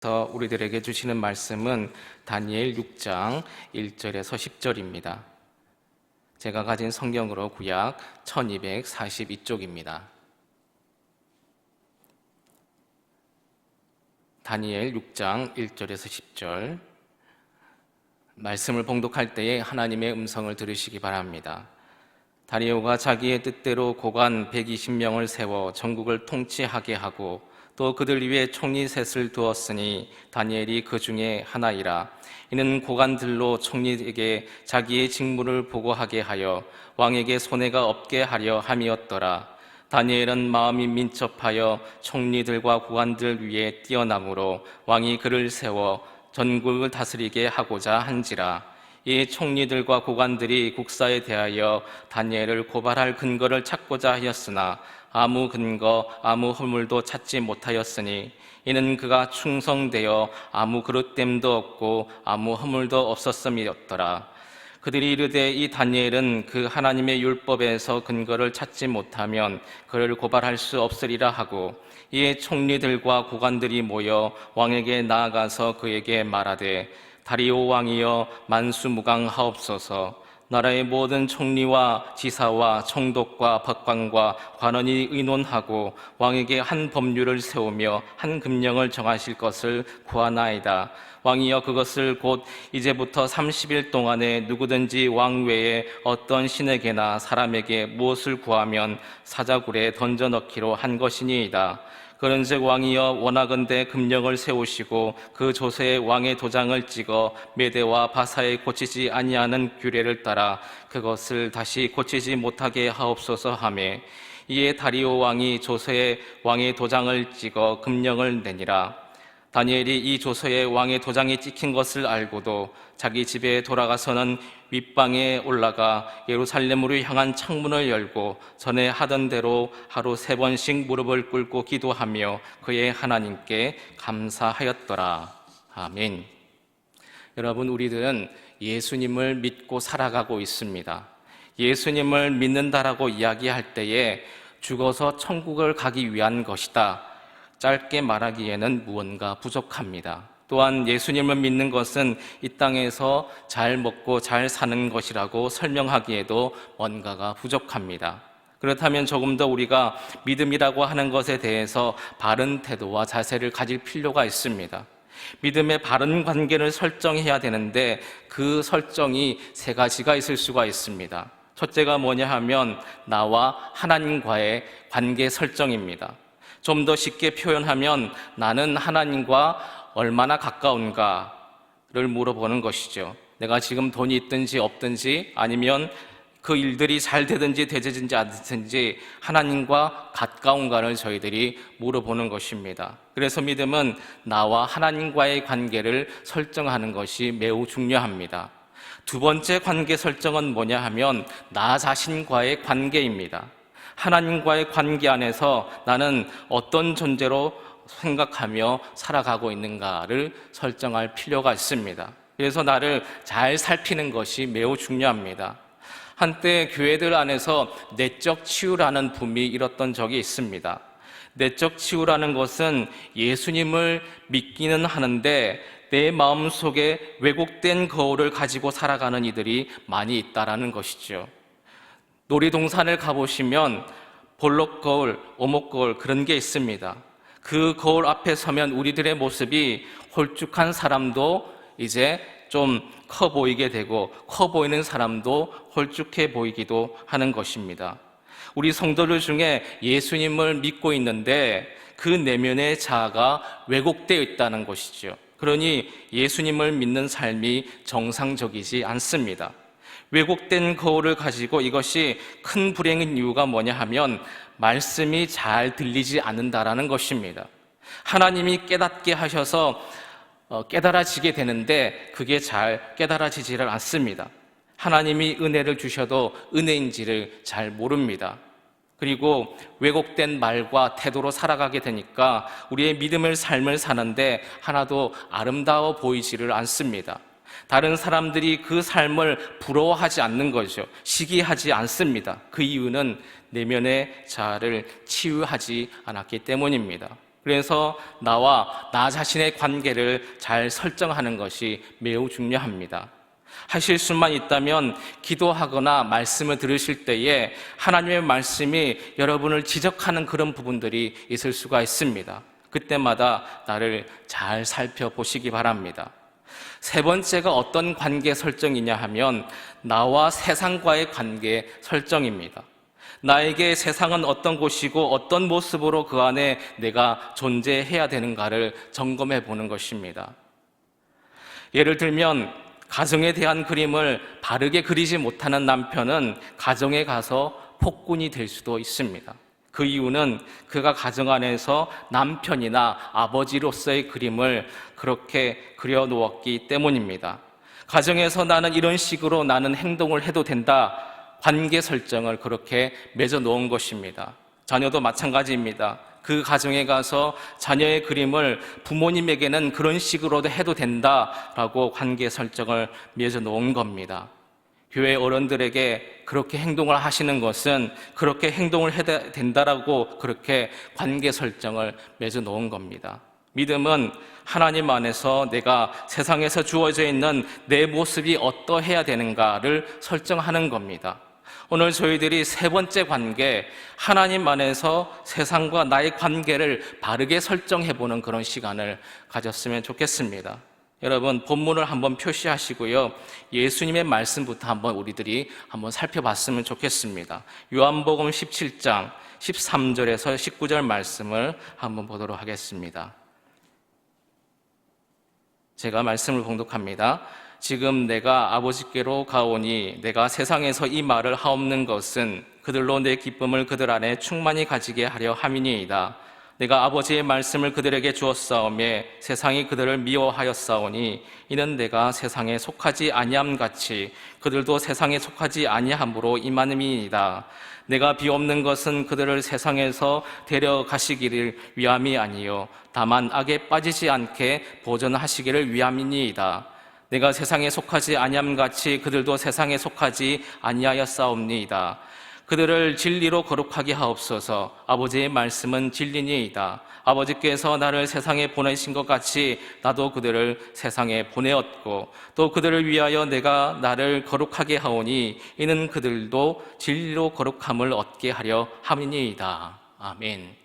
우리들에게 주시는 말씀은 다니엘 6장 1절에서 10절입니다. 제가 가진 성경으로 구약 1242쪽입니다. 다니엘 6장 1절에서 10절 말씀을 봉독할 때에 하나님의 음성을 들으시기 바랍니다. 다리오가 자기의 뜻대로 고관 120명을 세워 전국을 통치하게 하고 또 그들 위에 총리 셋을 두었으니 다니엘이 그 중에 하나이라. 이는 고관들로 총리에게 자기의 직무를 보고하게 하여 왕에게 손해가 없게 하려 함이었더라. 다니엘은 마음이 민첩하여 총리들과 고관들 위에 뛰어나므로 왕이 그를 세워 전국을 다스리게 하고자 한지라. 이 총리들과 고관들이 국사에 대하여 다니엘을 고발할 근거를 찾고자 하였으나 아무 근거, 아무 허물도 찾지 못하였으니 이는 그가 충성되어 아무 그릇됨도 없고 아무 허물도 없었음이었더라. 그들이 이르되 이 다니엘은 그 하나님의 율법에서 근거를 찾지 못하면 그를 고발할 수 없으리라 하고, 이에 총리들과 고관들이 모여 왕에게 나아가서 그에게 말하되, 다리오 왕이여 만수무강하옵소서. 나라의 모든 총리와 지사와 총독과 법관과 관원이 의논하고 왕에게 한 법률을 세우며 한 금령을 정하실 것을 구하나이다. 왕이여 그것을 곧 이제부터 30일 동안에 누구든지 왕 외에 어떤 신에게나 사람에게 무엇을 구하면 사자굴에 던져넣기로 한 것이니이다. 그런즉 왕이여 원하건대 금령을 세우시고 그 조서에 왕의 도장을 찍어 메대와 바사에 고치지 아니하는 규례를 따라 그것을 다시 고치지 못하게 하옵소서 하매, 이에 다리오 왕이 조서에 왕의 도장을 찍어 금령을 내니라. 다니엘이 이 조서에 왕의 도장이 찍힌 것을 알고도 자기 집에 돌아가서는 윗방에 올라가 예루살렘으로 향한 창문을 열고 전에 하던 대로 하루 3번씩 무릎을 꿇고 기도하며 그의 하나님께 감사하였더라. 아멘. 여러분, 우리들은 예수님을 믿고 살아가고 있습니다. 예수님을 믿는다라고 이야기할 때에 죽어서 천국을 가기 위한 것이다, 짧게 말하기에는 무언가 부족합니다. 또한 예수님을 믿는 것은 이 땅에서 잘 먹고 잘 사는 것이라고 설명하기에도 뭔가가 부족합니다. 그렇다면 조금 더 우리가 믿음이라고 하는 것에 대해서 바른 태도와 자세를 가질 필요가 있습니다. 믿음의 바른 관계를 설정해야 되는데 그 설정이 3가지가 있을 수가 있습니다. 첫째가 뭐냐 하면 나와 하나님과의 관계 설정입니다. 좀 더 쉽게 표현하면 나는 하나님과 얼마나 가까운가를 물어보는 것이죠. 내가 지금 돈이 있든지 없든지 아니면 그 일들이 잘 되든지 되든지 않든지 하나님과 가까운가를 저희들이 물어보는 것입니다. 그래서 믿음은 나와 하나님과의 관계를 설정하는 것이 매우 중요합니다. 두 번째 관계 설정은 뭐냐 하면 나 자신과의 관계입니다. 하나님과의 관계 안에서 나는 어떤 존재로 생각하며 살아가고 있는가를 설정할 필요가 있습니다. 그래서 나를 잘 살피는 것이 매우 중요합니다. 한때 교회들 안에서 내적 치유라는 붐이 일었던 적이 있습니다. 내적 치유라는 것은 예수님을 믿기는 하는데 내 마음속에 왜곡된 거울을 가지고 살아가는 이들이 많이 있다라는 것이죠. 놀이동산을 가보시면 볼록 거울, 오목 거울 그런 게 있습니다. 그 거울 앞에 서면 우리들의 모습이 홀쭉한 사람도 이제 좀 커 보이게 되고 커 보이는 사람도 홀쭉해 보이기도 하는 것입니다. 우리 성도들 중에 예수님을 믿고 있는데 그 내면의 자아가 왜곡되어 있다는 것이죠. 그러니 예수님을 믿는 삶이 정상적이지 않습니다. 왜곡된 거울을 가지고 이것이 큰 불행인 이유가 뭐냐 하면 말씀이 잘 들리지 않는다라는 것입니다. 하나님이 깨닫게 하셔서 깨달아지게 되는데 그게 잘 깨달아지지를 않습니다. 하나님이 은혜를 주셔도 은혜인지를 잘 모릅니다. 그리고 왜곡된 말과 태도로 살아가게 되니까 우리의 믿음의 삶을 사는데 하나도 아름다워 보이지를 않습니다. 다른 사람들이 그 삶을 부러워하지 않는 거죠. 시기하지 않습니다. 그 이유는 내면의 자아를 치유하지 않았기 때문입니다. 그래서 나와 나 자신의 관계를 잘 설정하는 것이 매우 중요합니다. 하실 수만 있다면 기도하거나 말씀을 들으실 때에 하나님의 말씀이 여러분을 지적하는 그런 부분들이 있을 수가 있습니다. 그때마다 나를 잘 살펴보시기 바랍니다. 세 번째가 어떤 관계 설정이냐 하면 나와 세상과의 관계 설정입니다. 나에게 세상은 어떤 곳이고 어떤 모습으로 그 안에 내가 존재해야 되는가를 점검해 보는 것입니다. 예를 들면 가정에 대한 그림을 바르게 그리지 못하는 남편은 가정에 가서 폭군이 될 수도 있습니다. 그 이유는 그가 가정 안에서 남편이나 아버지로서의 그림을 그렇게 그려놓았기 때문입니다. 가정에서 나는 이런 식으로 나는 행동을 해도 된다, 관계 설정을 그렇게 맺어 놓은 것입니다. 자녀도 마찬가지입니다. 그 가정에 가서 자녀의 그림을 부모님에게는 그런 식으로도 해도 된다라고 관계 설정을 맺어 놓은 겁니다. 교회 어른들에게 그렇게 행동을 하시는 것은 그렇게 행동을 해야 된다라고 그렇게 관계 설정을 맺어 놓은 겁니다. 믿음은 하나님 안에서 내가 세상에서 주어져 있는 내 모습이 어떠해야 되는가를 설정하는 겁니다. 오늘 저희들이 세 번째 관계, 하나님 안에서 세상과 나의 관계를 바르게 설정해보는 그런 시간을 가졌으면 좋겠습니다. 여러분, 본문을 한번 표시하시고요. 예수님의 말씀부터 한번 우리들이 한번 살펴봤으면 좋겠습니다. 요한복음 17장 13절에서 19절 말씀을 한번 보도록 하겠습니다. 제가 말씀을 봉독합니다. 지금 내가 아버지께로 가오니 내가 세상에서 이 말을 하옵는 것은 그들로 내 기쁨을 그들 안에 충만히 가지게 하려 함이니이다. 내가 아버지의 말씀을 그들에게 주었사오매 세상이 그들을 미워하였사오니 이는 내가 세상에 속하지 아니함 같이 그들도 세상에 속하지 아니함으로 임함이니이다. 내가 비옵는 것은 그들을 세상에서 데려가시기를 위함이 아니요 다만 악에 빠지지 않게 보존하시기를 위함이니이다. 내가 세상에 속하지 아니함 같이 그들도 세상에 속하지 아니하였사옵니이다. 그들을 진리로 거룩하게 하옵소서. 아버지의 말씀은 진리니이다. 아버지께서 나를 세상에 보내신 것 같이 나도 그들을 세상에 보내었고 또 그들을 위하여 내가 나를 거룩하게 하오니 이는 그들도 진리로 거룩함을 얻게 하려 함이니이다. 아멘.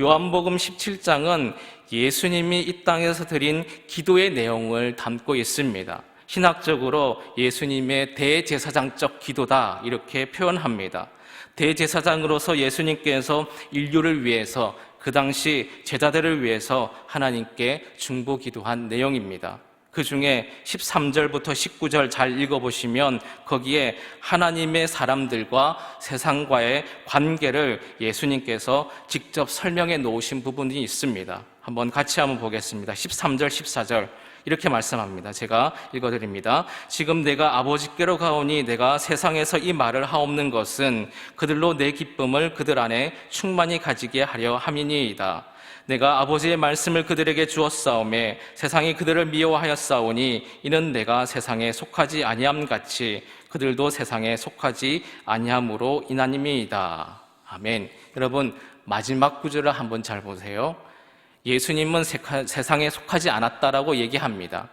요한복음 17장은 예수님이 이 땅에서 드린 기도의 내용을 담고 있습니다. 신학적으로 예수님의 대제사장적 기도다 이렇게 표현합니다. 대제사장으로서 예수님께서 인류를 위해서 그 당시 제자들을 위해서 하나님께 중보기도한 내용입니다. 그 중에 13절부터 19절 잘 읽어보시면 거기에 하나님의 사람들과 세상과의 관계를 예수님께서 직접 설명해 놓으신 부분이 있습니다. 한번 같이 한번 보겠습니다. 13절, 14절 이렇게 말씀합니다. 제가 읽어드립니다. 지금 내가 아버지께로 가오니 내가 세상에서 이 말을 하옵는 것은 그들로 내 기쁨을 그들 안에 충만히 가지게 하려 함이니이다. 내가 아버지의 말씀을 그들에게 주었사오매 세상이 그들을 미워하였사오니 이는 내가 세상에 속하지 아니함 같이 그들도 세상에 속하지 아니함으로 인함이니이다. 아멘. 여러분, 마지막 구절을 한번 잘 보세요. 예수님은 세상에 속하지 않았다라고 얘기합니다.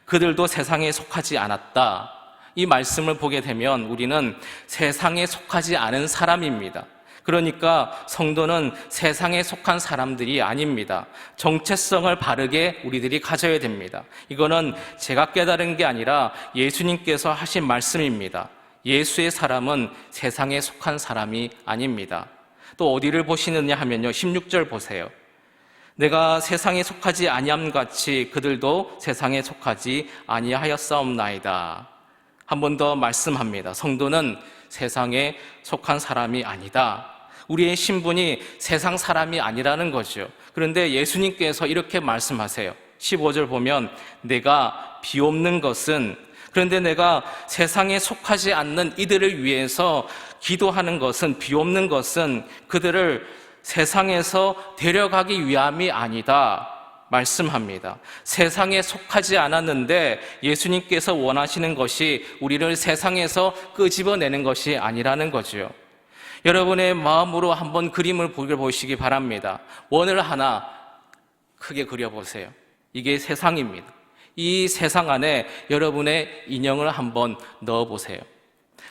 그들도 세상에 속하지 않았다. 이 말씀을 보게 되면 우리는 세상에 속하지 않은 사람입니다. 그러니까 성도는 세상에 속한 사람들이 아닙니다. 정체성을 바르게 우리들이 가져야 됩니다. 이거는 제가 깨달은 게 아니라 예수님께서 하신 말씀입니다. 예수의 사람은 세상에 속한 사람이 아닙니다. 또 어디를 보시느냐 하면요, 16절 보세요. 내가 세상에 속하지 아니함 같이 그들도 세상에 속하지 아니하였사옵나이다. 한 번 더 말씀합니다. 성도는 세상에 속한 사람이 아니다. 우리의 신분이 세상 사람이 아니라는 거죠. 그런데 예수님께서 이렇게 말씀하세요. 15절 보면 내가 비옵는 것은, 그런데 내가 세상에 속하지 않는 이들을 위해서 기도하는 것은, 비옵는 것은 그들을 세상에서 데려가기 위함이 아니다 말씀합니다. 세상에 속하지 않았는데 예수님께서 원하시는 것이 우리를 세상에서 끄집어내는 것이 아니라는 거죠. 여러분의 마음으로 한번 그림을 보시기 바랍니다. 원을 하나, 크게 그려보세요. 이게 세상입니다. 이 세상 안에 여러분의 인형을 한번 넣어보세요.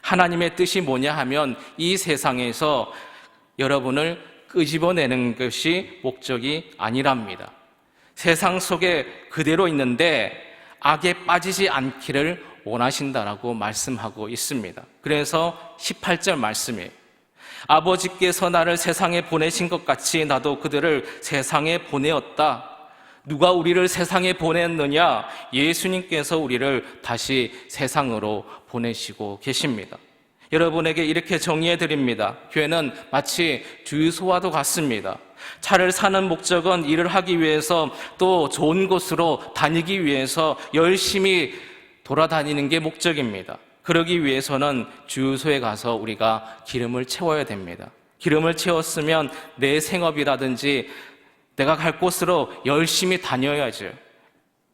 하나님의 뜻이 뭐냐 하면 이 세상에서 여러분을 끄집어내는 것이 목적이 아니랍니다. 세상 속에 그대로 있는데 악에 빠지지 않기를 원하신다라고 말씀하고 있습니다. 그래서 18절 말씀이에요. 아버지께서 나를 세상에 보내신 것 같이 나도 그들을 세상에 보내었다. 누가 우리를 세상에 보냈느냐? 예수님께서 우리를 다시 세상으로 보내시고 계십니다. 여러분에게 이렇게 정의해 드립니다. 교회는 마치 주유소와도 같습니다. 차를 사는 목적은 일을 하기 위해서 또 좋은 곳으로 다니기 위해서 열심히 돌아다니는 게 목적입니다. 그러기 위해서는 주유소에 가서 우리가 기름을 채워야 됩니다. 기름을 채웠으면 내 생업이라든지 내가 갈 곳으로 열심히 다녀야죠.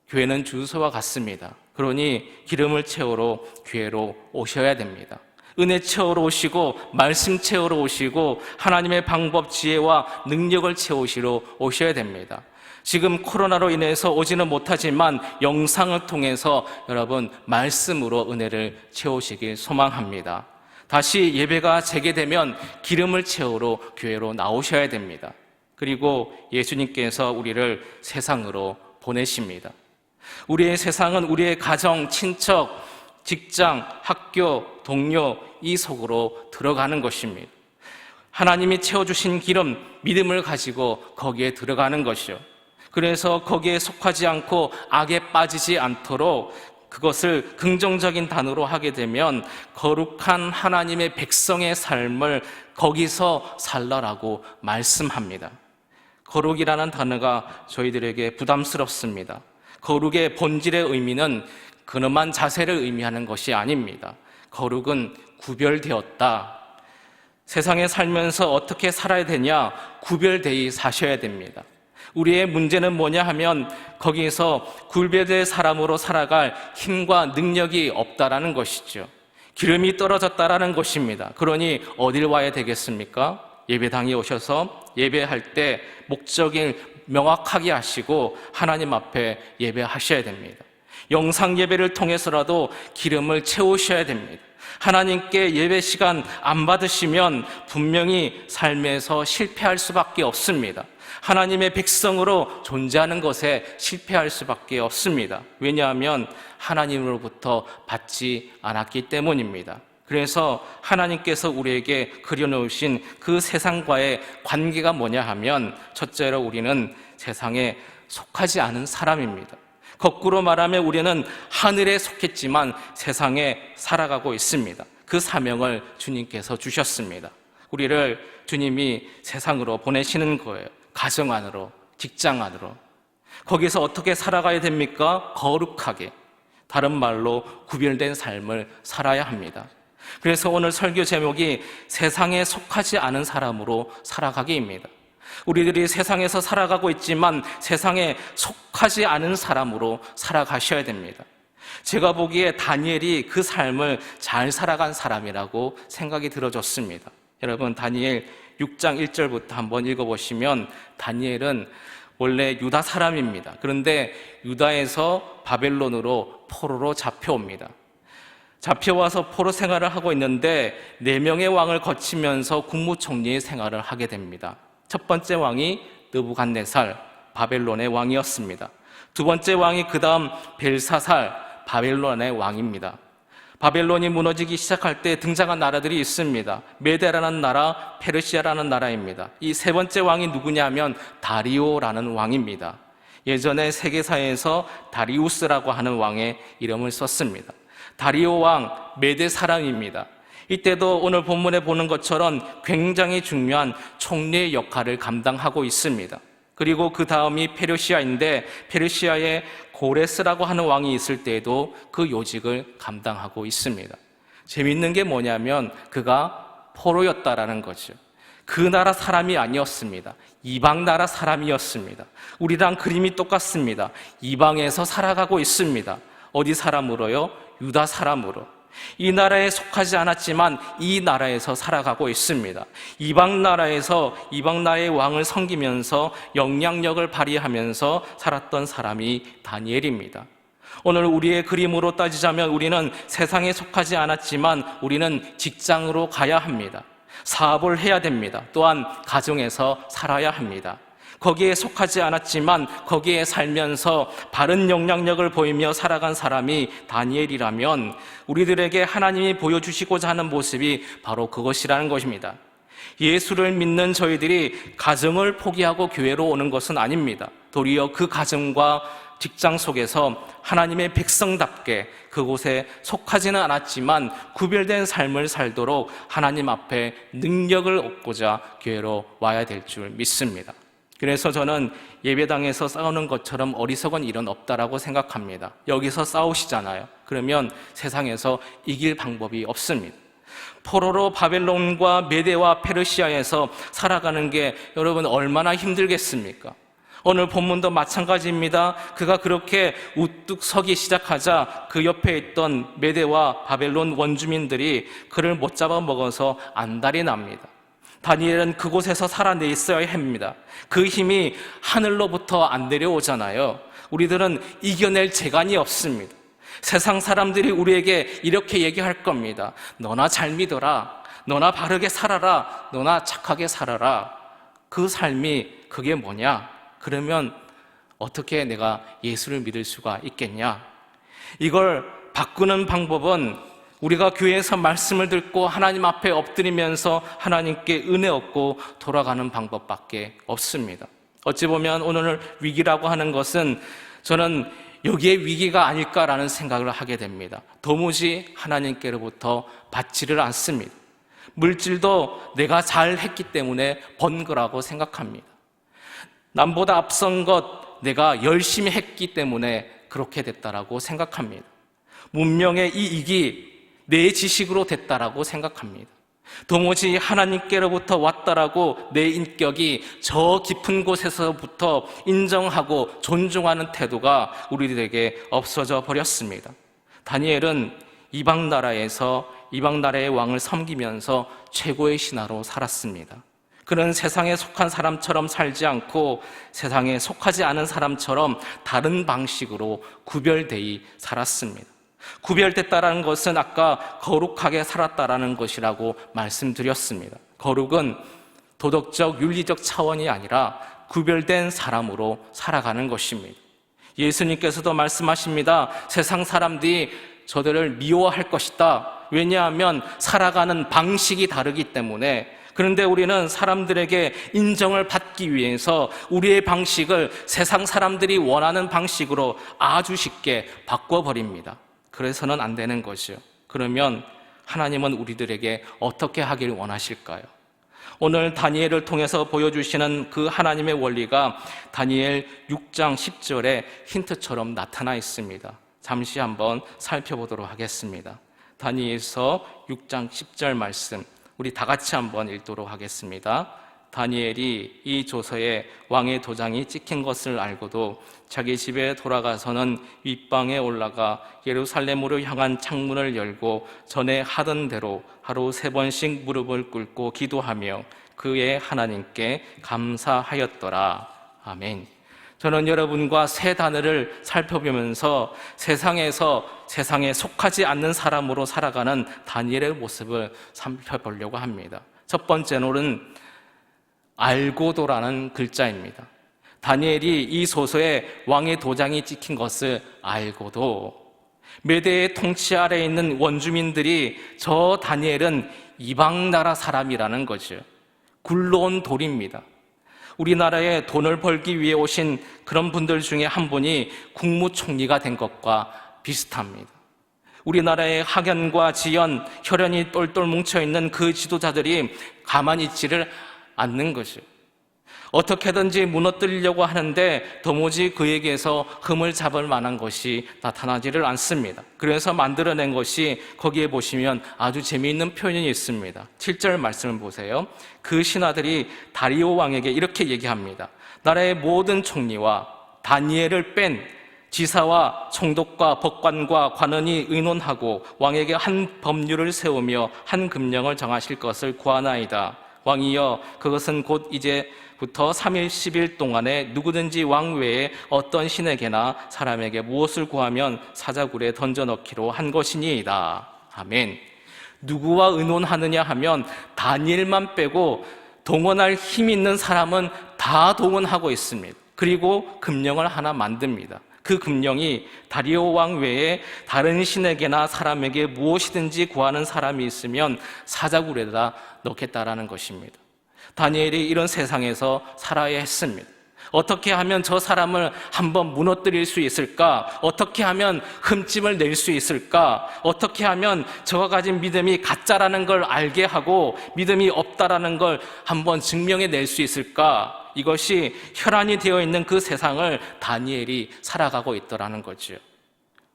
교회는 주유소와 같습니다. 그러니 기름을 채우러 교회로 오셔야 됩니다. 은혜 채우러 오시고 말씀 채우러 오시고 하나님의 방법, 지혜와 능력을 채우시러 오셔야 됩니다. 지금 코로나로 인해서 오지는 못하지만 영상을 통해서 여러분 말씀으로 은혜를 채우시길 소망합니다. 다시 예배가 재개되면 기름을 채우러 교회로 나오셔야 됩니다. 그리고 예수님께서 우리를 세상으로 보내십니다. 우리의 세상은 우리의 가정, 친척, 직장, 학교, 동료 이 속으로 들어가는 것입니다. 하나님이 채워주신 기름, 믿음을 가지고 거기에 들어가는 것이요. 그래서 거기에 속하지 않고 악에 빠지지 않도록 그것을 긍정적인 단어로 하게 되면 거룩한 하나님의 백성의 삶을 거기서 살라라고 말씀합니다. 거룩이라는 단어가 저희들에게 부담스럽습니다. 거룩의 본질의 의미는 근엄한 자세를 의미하는 것이 아닙니다. 거룩은 구별되었다. 세상에 살면서 어떻게 살아야 되냐? 구별되이 사셔야 됩니다. 우리의 문제는 뭐냐 하면 거기에서 구별된 사람으로 살아갈 힘과 능력이 없다라는 것이죠. 기름이 떨어졌다라는 것입니다. 그러니 어딜 와야 되겠습니까? 예배당에 오셔서 예배할 때 목적을 명확하게 하시고 하나님 앞에 예배하셔야 됩니다. 영상 예배를 통해서라도 기름을 채우셔야 됩니다. 하나님께 예배 시간 안 받으시면 분명히 삶에서 실패할 수밖에 없습니다. 하나님의 백성으로 존재하는 것에 실패할 수밖에 없습니다. 왜냐하면 하나님으로부터 받지 않았기 때문입니다. 그래서 하나님께서 우리에게 그려놓으신 그 세상과의 관계가 뭐냐 하면 첫째로 우리는 세상에 속하지 않은 사람입니다. 거꾸로 말하면 우리는 하늘에 속했지만 세상에 살아가고 있습니다. 그 사명을 주님께서 주셨습니다. 우리를 주님이 세상으로 보내시는 거예요. 가정 안으로, 직장 안으로. 거기서 어떻게 살아가야 됩니까? 거룩하게. 다른 말로 구별된 삶을 살아야 합니다. 그래서 오늘 설교 제목이 세상에 속하지 않은 사람으로 살아가기입니다. 우리들이 세상에서 살아가고 있지만 세상에 속하지 않은 사람으로 살아가셔야 됩니다. 제가 보기에 다니엘이 그 삶을 잘 살아간 사람이라고 생각이 들어졌습니다. 여러분 다니엘 6장 1절부터 한번 읽어보시면 다니엘은 원래 유다 사람입니다. 그런데 유다에서 바벨론으로 포로로 잡혀옵니다. 잡혀와서 포로 생활을 하고 있는데 4명의 왕을 거치면서 국무총리의 생활을 하게 됩니다. 첫 번째 왕이 느부갓네살, 바벨론의 왕이었습니다. 두 번째 왕이 그 다음 벨사살, 바벨론의 왕입니다. 바벨론이 무너지기 시작할 때 등장한 나라들이 있습니다. 메데라는 나라, 페르시아라는 나라입니다. 이 세 번째 왕이 누구냐면 다리오라는 왕입니다. 예전에 세계사에서 다리우스라고 하는 왕의 이름을 썼습니다. 다리오 왕, 메데 사람입니다. 이때도 오늘 본문에 보는 것처럼 굉장히 중요한 총리의 역할을 감당하고 있습니다. 그리고 그 다음이 페르시아인데 페르시아의 고레스라고 하는 왕이 있을 때에도 그 요직을 감당하고 있습니다. 재밌는 게 뭐냐면 그가 포로였다라는 거죠. 그 나라 사람이 아니었습니다. 이방 나라 사람이었습니다. 우리랑 그림이 똑같습니다. 이방에서 살아가고 있습니다. 어디 사람으로요? 유다 사람으로. 이 나라에 속하지 않았지만 이 나라에서 살아가고 있습니다. 이방 나라의 왕을 섬기면서 영향력을 발휘하면서 살았던 사람이 다니엘입니다. 오늘 우리의 그림으로 따지자면 우리는 세상에 속하지 않았지만 우리는 직장으로 가야 합니다. 사업을 해야 됩니다. 또한 가정에서 살아야 합니다. 거기에 속하지 않았지만 거기에 살면서 바른 영향력을 보이며 살아간 사람이 다니엘이라면 우리들에게 하나님이 보여주시고자 하는 모습이 바로 그것이라는 것입니다. 예수를 믿는 저희들이 가정을 포기하고 교회로 오는 것은 아닙니다. 도리어 그 가정과 직장 속에서 하나님의 백성답게 그곳에 속하지는 않았지만 구별된 삶을 살도록 하나님 앞에 능력을 얻고자 교회로 와야 될 줄 믿습니다. 그래서 저는 예배당에서 싸우는 것처럼 어리석은 일은 없다라고 생각합니다. 여기서 싸우시잖아요. 그러면 세상에서 이길 방법이 없습니다. 포로로 바벨론과 메대와 페르시아에서 살아가는 게 여러분 얼마나 힘들겠습니까? 오늘 본문도 마찬가지입니다. 그가 그렇게 우뚝 서기 시작하자 그 옆에 있던 메대와 바벨론 원주민들이 그를 못 잡아먹어서 안달이 납니다. 다니엘은 그곳에서 살아내 있어야 합니다. 그 힘이 하늘로부터 안 내려오잖아요. 우리들은 이겨낼 재간이 없습니다. 세상 사람들이 우리에게 이렇게 얘기할 겁니다. 너나 잘 믿어라. 너나 바르게 살아라. 너나 착하게 살아라. 그 삶이 그게 뭐냐? 그러면 어떻게 내가 예수를 믿을 수가 있겠냐? 이걸 바꾸는 방법은 우리가 교회에서 말씀을 듣고 하나님 앞에 엎드리면서 하나님께 은혜 얻고 돌아가는 방법밖에 없습니다. 어찌 보면 오늘 위기라고 하는 것은 저는 여기에 위기가 아닐까라는 생각을 하게 됩니다. 도무지 하나님께로부터 받지를 않습니다. 물질도 내가 잘했기 때문에 번 거라고 생각합니다. 남보다 앞선 것 내가 열심히 했기 때문에 그렇게 됐다라고 생각합니다. 문명의 이익이 내 지식으로 됐다라고 생각합니다. 도무지 하나님께로부터 왔다라고 내 인격이 저 깊은 곳에서부터 인정하고 존중하는 태도가 우리들에게 없어져 버렸습니다. 다니엘은 이방 나라의 왕을 섬기면서 최고의 신하로 살았습니다. 그는 세상에 속한 사람처럼 살지 않고 세상에 속하지 않은 사람처럼 다른 방식으로 구별되이 살았습니다. 구별됐다라는 것은 아까 거룩하게 살았다라는 것이라고 말씀드렸습니다. 거룩은 도덕적, 윤리적 차원이 아니라 구별된 사람으로 살아가는 것입니다. 예수님께서도 말씀하십니다. 세상 사람들이 저들을 미워할 것이다. 왜냐하면 살아가는 방식이 다르기 때문에. 그런데 우리는 사람들에게 인정을 받기 위해서 우리의 방식을 세상 사람들이 원하는 방식으로 아주 쉽게 바꿔버립니다. 그래서는 안 되는 거죠. 그러면 하나님은 우리들에게 어떻게 하기를 원하실까요? 오늘 다니엘을 통해서 보여주시는 그 하나님의 원리가 다니엘 6장 10절에 힌트처럼 나타나 있습니다. 잠시 한번 살펴보도록 하겠습니다. 다니엘서 6장 10절 말씀 우리 다 같이 한번 읽도록 하겠습니다. 다니엘이 이 조서에 왕의 도장이 찍힌 것을 알고도 자기 집에 돌아가서는 윗방에 올라가 예루살렘으로 향한 창문을 열고 전에 하던 대로 하루 3번씩 무릎을 꿇고 기도하며 그의 하나님께 감사하였더라. 아멘. 저는 여러분과 세 단어를 살펴보면서 세상에 속하지 않는 사람으로 살아가는 다니엘의 모습을 살펴보려고 합니다. 첫 번째로는 알고도라는 글자입니다. 다니엘이 이 소서에 왕의 도장이 찍힌 것을 알고도 메대의 통치 아래에 있는 원주민들이 저 다니엘은 이방 나라 사람이라는 거죠. 굴러온 돌입니다. 우리나라에 돈을 벌기 위해 오신 그런 분들 중에 한 분이 국무총리가 된 것과 비슷합니다. 우리나라의 학연과 지연, 혈연이 똘똘 뭉쳐있는 그 지도자들이 가만히 있지를 않는 거죠. 어떻게든지 무너뜨리려고 하는데 도무지 그에게서 흠을 잡을 만한 것이 나타나지를 않습니다. 그래서 만들어낸 것이 거기에 보시면 아주 재미있는 표현이 있습니다. 7절 말씀을 보세요. 그 신하들이 다리오 왕에게 이렇게 얘기합니다. 나라의 모든 총리와 다니엘을 뺀 지사와 총독과 법관과 관원이 의논하고 왕에게 한 법률을 세우며 한 금령을 정하실 것을 구하나이다. 왕이여, 그것은 곧 이제부터 3일 10일 동안에 누구든지 왕 외에 어떤 신에게나 사람에게 무엇을 구하면 사자굴에 던져넣기로 한 것이니이다. 아멘. 누구와 의논하느냐 하면 다니엘만 빼고 동원할 힘 있는 사람은 다 동원하고 있습니다. 그리고 금령을 하나 만듭니다. 그 금령이 다리오 왕 외에 다른 신에게나 사람에게 무엇이든지 구하는 사람이 있으면 사자굴에다 넣겠다라는 것입니다. 다니엘이 이런 세상에서 살아야 했습니다. 어떻게 하면 저 사람을 한번 무너뜨릴 수 있을까? 어떻게 하면 흠집을 낼 수 있을까? 어떻게 하면 저가 가진 믿음이 가짜라는 걸 알게 하고 믿음이 없다라는 걸 한번 증명해 낼 수 있을까? 이것이 혈안이 되어 있는 그 세상을 다니엘이 살아가고 있더라는 거죠.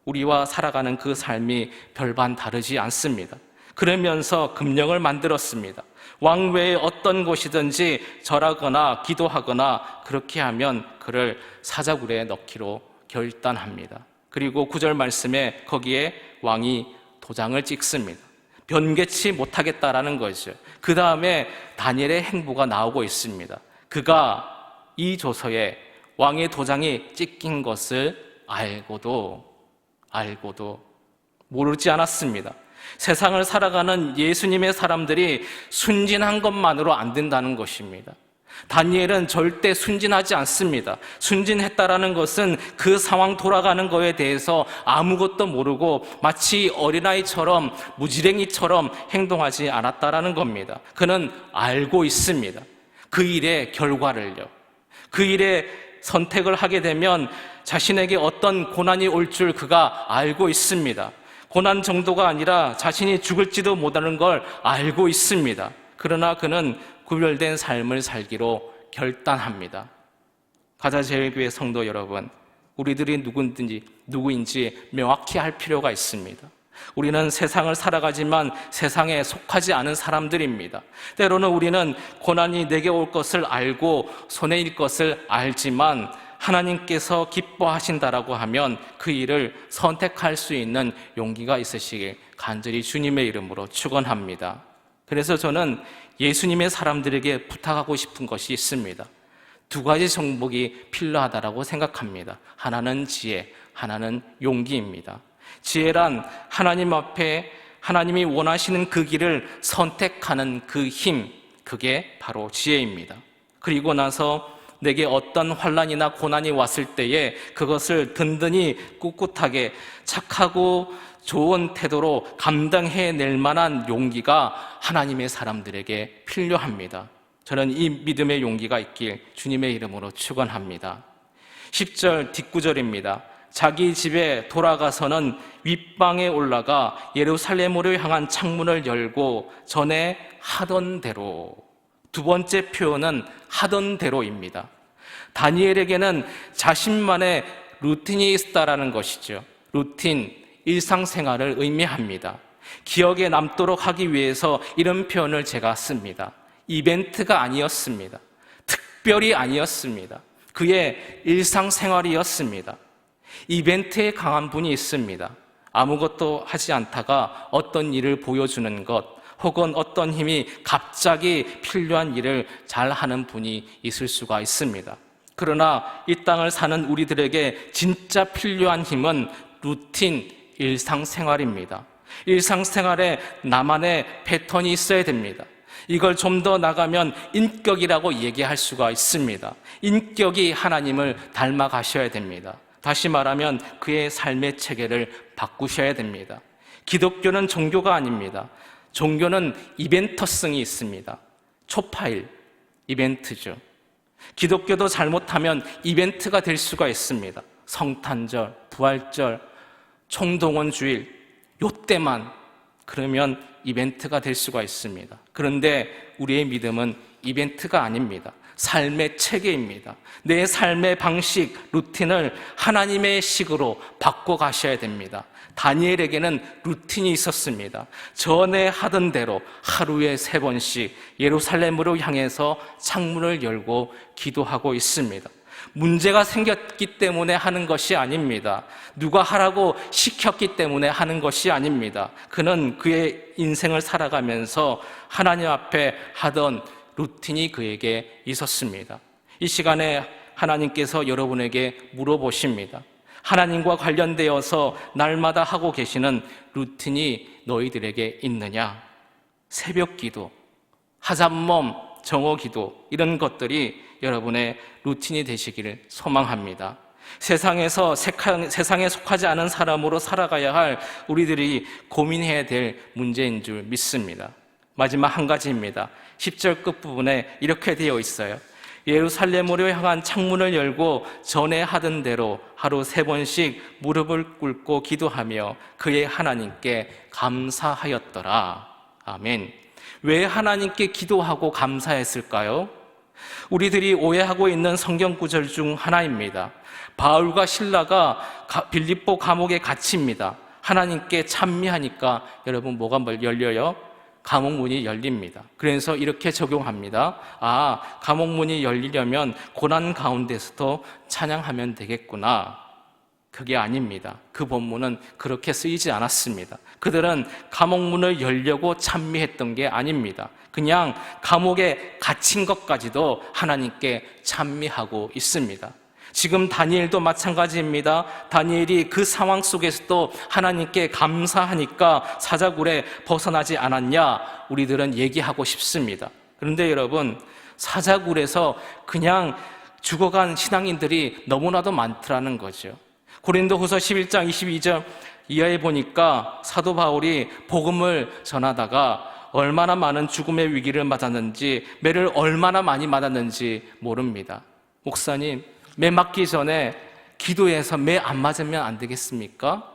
우리와 살아가는 그 삶이 별반 다르지 않습니다. 그러면서 금령을 만들었습니다. 왕 외에 어떤 곳이든지 절하거나 기도하거나 그렇게 하면 그를 사자굴에 넣기로 결단합니다. 그리고 9절 말씀에 거기에 왕이 도장을 찍습니다. 변개치 못하겠다라는 거죠. 그 다음에 다니엘의 행보가 나오고 있습니다. 그가 이 조서에 왕의 도장이 찍힌 것을 알고도 모르지 않았습니다. 세상을 살아가는 예수님의 사람들이 순진한 것만으로 안 된다는 것입니다. 다니엘은 절대 순진하지 않습니다. 순진했다라는 것은 그 상황 돌아가는 거에 대해서 아무것도 모르고 마치 어린아이처럼 무지랭이처럼 행동하지 않았다라는 겁니다. 그는 알고 있습니다. 그 일의 결과를요. 그 일의 선택을 하게 되면 자신에게 어떤 고난이 올 줄 그가 알고 있습니다. 고난 정도가 아니라 자신이 죽을지도 못하는 걸 알고 있습니다. 그러나 그는 구별된 삶을 살기로 결단합니다. 가자제일교회 성도 여러분, 우리들이 누구인지 명확히 할 필요가 있습니다. 우리는 세상을 살아가지만 세상에 속하지 않은 사람들입니다. 때로는 우리는 고난이 내게 올 것을 알고 손해일 것을 알지만 하나님께서 기뻐하신다라고 하면 그 일을 선택할 수 있는 용기가 있으시길 간절히 주님의 이름으로 축원합니다. 그래서 저는 예수님의 사람들에게 부탁하고 싶은 것이 있습니다. 두 가지 정복이 필요하다라고 생각합니다. 하나는 지혜, 하나는 용기입니다. 지혜란 하나님 앞에 하나님이 원하시는 그 길을 선택하는 그 힘, 그게 바로 지혜입니다. 그리고 나서 내게 어떤 환난이나 고난이 왔을 때에 그것을 든든히 꿋꿋하게 착하고 좋은 태도로 감당해낼 만한 용기가 하나님의 사람들에게 필요합니다. 저는 이 믿음의 용기가 있길 주님의 이름으로 축원합니다. 10절 뒷구절입니다. 자기 집에 돌아가서는 윗방에 올라가 예루살렘으로 향한 창문을 열고 전에 하던 대로, 두 번째 표현은 하던 대로입니다. 다니엘에게는 자신만의 루틴이 있다라는 것이죠. 루틴, 일상생활을 의미합니다. 기억에 남도록 하기 위해서 이런 표현을 제가 씁니다. 이벤트가 아니었습니다. 특별히 아니었습니다. 그의 일상생활이었습니다. 이벤트에 강한 분이 있습니다. 아무것도 하지 않다가 어떤 일을 보여주는 것, 혹은 어떤 힘이 갑자기 필요한 일을 잘하는 분이 있을 수가 있습니다. 그러나 이 땅을 사는 우리들에게 진짜 필요한 힘은 루틴, 일상생활입니다. 일상생활에 나만의 패턴이 있어야 됩니다. 이걸 좀 더 나가면 인격이라고 얘기할 수가 있습니다. 인격이 하나님을 닮아가셔야 됩니다. 다시 말하면 그의 삶의 체계를 바꾸셔야 됩니다. 기독교는 종교가 아닙니다. 종교는 이벤터성이 있습니다. 초파일, 이벤트죠. 기독교도 잘못하면 이벤트가 될 수가 있습니다. 성탄절, 부활절, 총동원 주일, 요때만 그러면 이벤트가 될 수가 있습니다. 그런데 우리의 믿음은 이벤트가 아닙니다. 삶의 체계입니다. 내 삶의 방식, 루틴을 하나님의 식으로 바꿔가셔야 됩니다. 다니엘에게는 루틴이 있었습니다. 전에 하던 대로 하루에 3번씩 예루살렘으로 향해서 창문을 열고 기도하고 있습니다. 문제가 생겼기 때문에 하는 것이 아닙니다. 누가 하라고 시켰기 때문에 하는 것이 아닙니다. 그는 그의 인생을 살아가면서 하나님 앞에 하던 루틴이 그에게 있었습니다. 이 시간에 하나님께서 여러분에게 물어보십니다. 하나님과 관련되어서 날마다 하고 계시는 루틴이 너희들에게 있느냐? 새벽 기도, 하룻몸 정오 기도, 이런 것들이 여러분의 루틴이 되시기를 소망합니다. 세상에 속하지 않은 사람으로 살아가야 할 우리들이 고민해야 될 문제인 줄 믿습니다. 마지막 한 가지입니다. 10절 끝부분에 이렇게 되어 있어요. 예루살렘으로 향한 창문을 열고 전에 하던 대로 하루 3번씩 무릎을 꿇고 기도하며 그의 하나님께 감사하였더라. 아멘. 왜 하나님께 기도하고 감사했을까요? 우리들이 오해하고 있는 성경 구절 중 하나입니다. 바울과 실라가 빌립보 감옥에 갇힙니다. 하나님께 찬미하니까 여러분 뭐가 열려요? 감옥 문이 열립니다. 그래서 이렇게 적용합니다. 감옥 문이 열리려면 고난 가운데서도 찬양하면 되겠구나. 그게 아닙니다. 그 본문은 그렇게 쓰이지 않았습니다. 그들은 감옥 문을 열려고 찬미했던 게 아닙니다. 그냥 감옥에 갇힌 것까지도 하나님께 찬미하고 있습니다. 지금 다니엘도 마찬가지입니다. 다니엘이 그 상황 속에서도 하나님께 감사하니까 사자굴에 벗어나지 않았냐? 우리들은 얘기하고 싶습니다. 그런데 여러분, 사자굴에서 그냥 죽어간 신앙인들이 너무나도 많더라는 거죠. 고린도후서 11장 22절 이하에 보니까 사도 바울이 복음을 전하다가 얼마나 많은 죽음의 위기를 맞았는지, 매를 얼마나 많이 맞았는지 모릅니다. 목사님, 매 맞기 전에 기도해서 매 안 맞으면 안 되겠습니까?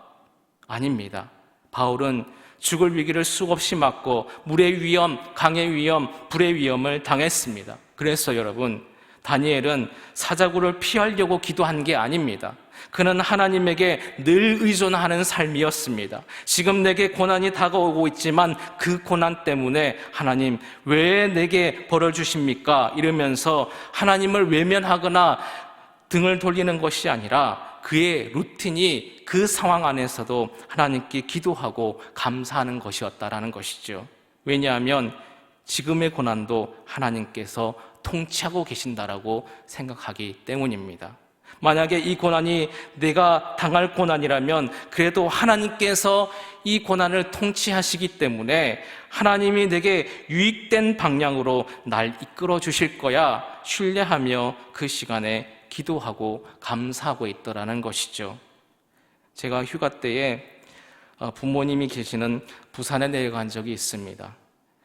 아닙니다. 바울은 죽을 위기를 수없이 맞고 물의 위험, 강의 위험, 불의 위험을 당했습니다. 그래서 여러분, 다니엘은 사자굴을 피하려고 기도한 게 아닙니다. 그는 하나님에게 늘 의존하는 삶이었습니다. 지금 내게 고난이 다가오고 있지만 그 고난 때문에 하나님 왜 내게 벌을 주십니까? 이러면서 하나님을 외면하거나 등을 돌리는 것이 아니라 그의 루틴이 그 상황 안에서도 하나님께 기도하고 감사하는 것이었다라는 것이죠. 왜냐하면 지금의 고난도 하나님께서 통치하고 계신다라고 생각하기 때문입니다. 만약에 이 고난이 내가 당할 고난이라면 그래도 하나님께서 이 고난을 통치하시기 때문에 하나님이 내게 유익된 방향으로 날 이끌어 주실 거야 신뢰하며 그 시간에 기도하고 감사하고 있더라는 것이죠. 제가 휴가 때에 부모님이 계시는 부산에 내려간 적이 있습니다.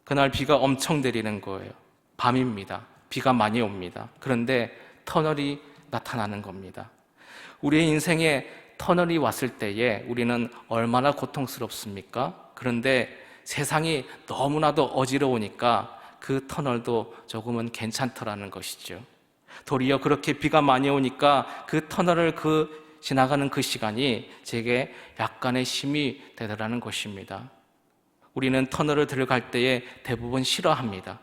그날 비가 엄청 내리는 거예요. 밤입니다. 비가 많이 옵니다. 그런데 터널이 나타나는 겁니다. 우리의 인생에 터널이 왔을 때에 우리는 얼마나 고통스럽습니까? 그런데 세상이 너무나도 어지러우니까 그 터널도 조금은 괜찮더라는 것이죠. 도리어 그렇게 비가 많이 오니까 그 터널을 지나가는 그 시간이 제게 약간의 힘이 되더라는 것입니다. 우리는 터널을 들어갈 때에 대부분 싫어합니다.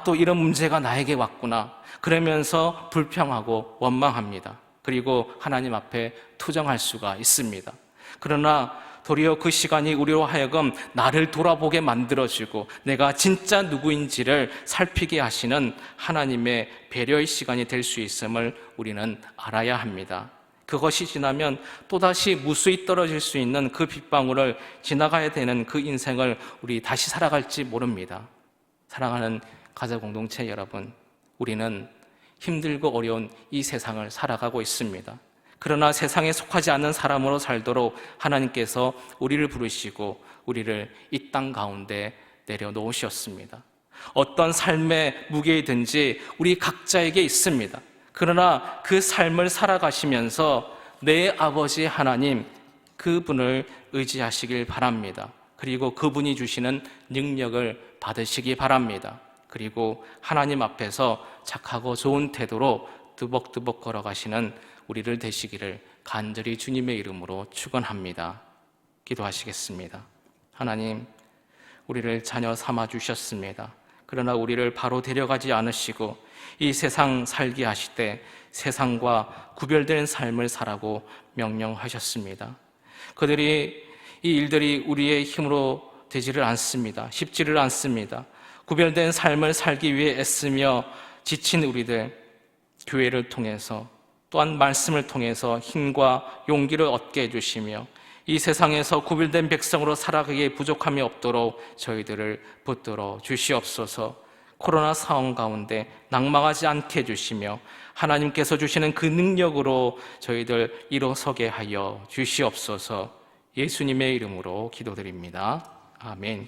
또 이런 문제가 나에게 왔구나. 그러면서 불평하고 원망합니다. 그리고 하나님 앞에 투정할 수가 있습니다. 그러나 도리어 그 시간이 우리로 하여금 나를 돌아보게 만들어주고 내가 진짜 누구인지를 살피게 하시는 하나님의 배려의 시간이 될 수 있음을 우리는 알아야 합니다. 그것이 지나면 또다시 무수히 떨어질 수 있는 그 빗방울을 지나가야 되는 그 인생을 우리 다시 살아갈지 모릅니다. 사랑하는 가족 공동체 여러분, 우리는 힘들고 어려운 이 세상을 살아가고 있습니다. 그러나 세상에 속하지 않는 사람으로 살도록 하나님께서 우리를 부르시고 우리를 이 땅 가운데 내려놓으셨습니다. 어떤 삶의 무게이든지 우리 각자에게 있습니다. 그러나 그 삶을 살아가시면서 내 아버지 하나님, 그분을 의지하시길 바랍니다. 그리고 그분이 주시는 능력을 받으시기 바랍니다. 그리고 하나님 앞에서 착하고 좋은 태도로 두벅두벅 걸어가시는 우리를 되시기를 간절히 주님의 이름으로 축원합니다. 기도하시겠습니다. 하나님, 우리를 자녀 삼아 주셨습니다. 그러나 우리를 바로 데려가지 않으시고 이 세상 살게 하실 때 세상과 구별된 삶을 살라고 명령하셨습니다. 그들이 이 일들이 우리의 힘으로 되지를 않습니다. 쉽지를 않습니다. 구별된 삶을 살기 위해 애쓰며 지친 우리들, 교회를 통해서 또한 말씀을 통해서 힘과 용기를 얻게 해주시며 이 세상에서 구별된 백성으로 살아가기에 부족함이 없도록 저희들을 붙들어 주시옵소서. 코로나 상황 가운데 낙망하지 않게 해주시며 하나님께서 주시는 그 능력으로 저희들 일어서게 하여 주시옵소서. 예수님의 이름으로 기도드립니다. 아멘.